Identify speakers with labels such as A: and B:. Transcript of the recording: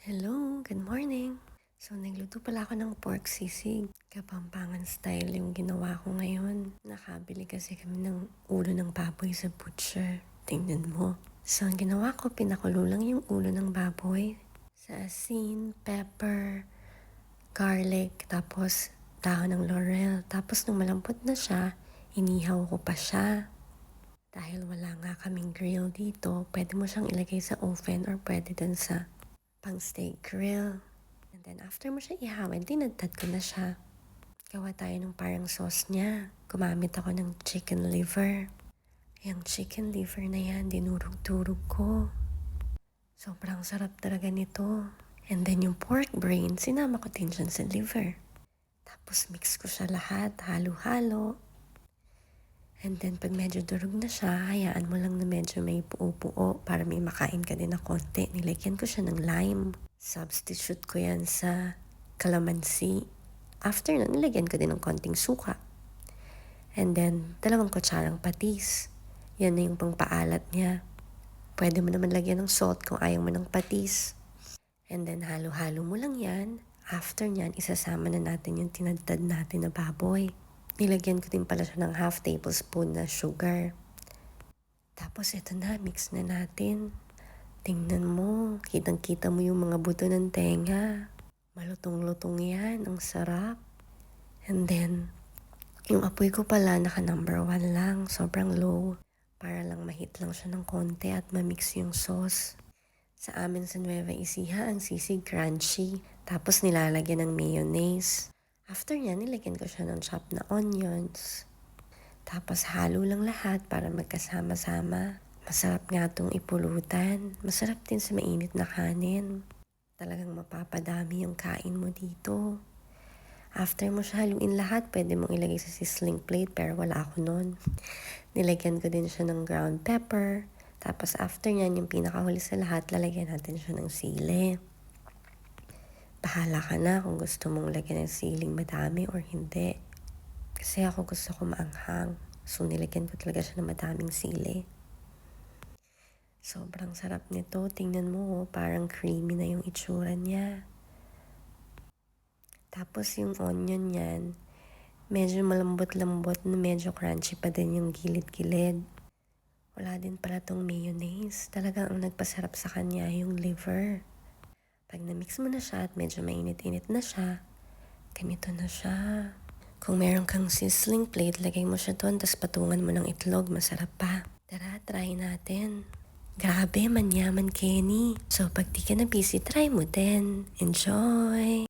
A: Hello, good morning. So, nagluto pala ako ng pork sisig. Kapampangan style yung ginawa ko ngayon. Nakabili kasi kami ng ulo ng baboy sa butcher. Tingnan mo. So, ang ginawa ko, pinakulo lang yung ulo ng baboy sa asin, pepper, garlic, tapos dahon ng laurel. Tapos nung malambot na siya, inihaw ko pa siya. Dahil wala nga kaming grill dito, pwede mo siyang ilagay sa oven or pwede dun sa pang steak grill. And then after mo siya ihawin, tinadtad ko na siya. Gawa tayo ng parang sauce niya. Gumamit ako ng chicken liver. Yung chicken liver na yan, dinurog-durog ko. Sobrang sarap talaga nito. And then yung pork brain, sinama ko din dyan sa liver. Tapos mix ko siya lahat, halo-halo. And then pag medyo durog na siya, hayaan mo lang na medyo may puo-puo para may makain ka din na konti. Nilagyan ko siya ng lime. Substitute ko yan sa calamansi. After nun, nilagyan ko din ng konting suka. And then, 2 kutsarang patis. Yan na yung pangpaalat niya. Pwede mo naman lagyan ng salt kung ayaw mo ng patis. And then, halo-halo mo lang yan. After nyan, isasama na natin yung tinadtad natin na baboy. Nilagyan ko din pala siya ng 1/2 tablespoon na sugar. Tapos ito na, mix na natin. Tingnan mo, kitang-kita mo yung mga buto ng tenga. Malutong-lutong yan, ang sarap. And then, yung apoy ko pala naka number 1 lang, sobrang low. Para lang mahit lang siya ng konti at mamix yung sauce. Sa amin sa Nueva Ecija, ang sisig crunchy. Tapos nilalagyan ng mayonnaise. After niya, nilagyan ko siya ng chopped na onions. Tapos halo lang lahat para magkasama-sama. Masarap nga itong ipulutan. Masarap din sa mainit na kanin. Talagang mapapadami yung kain mo dito. After mo siya haluin lahat, pwede mong ilagay sa sizzling plate pero wala ako nun. Nilagyan ko din siya ng ground pepper. Tapos after nyan, yung pinakahuli sa lahat, lalagyan natin siya ng sili. Bahala ka na kung gusto mong lagyan ng siling madami or hindi. Kasi ako gusto ko maanghang. So nilagyan ko talaga siya ng madaming sili. Sobrang sarap nito. Tingnan mo, parang creamy na yung itsura niya. Tapos yung onion niyan, medyo malambot-lambot na medyo crunchy pa din yung gilid-gilid. Wala din pala tong mayonnaise. Talagang ang nagpasarap sa kanya yung liver. Pag na-mix mo na siya at medyo mainit-init na siya, ganito na siya. Kung meron kang sizzling plate, lagay mo siya doon, tapos patungan mo ng itlog. Masarap pa. Tara, try natin. Grabe, manyaman Kenny. So, pag di ka na busy, try mo din. Enjoy!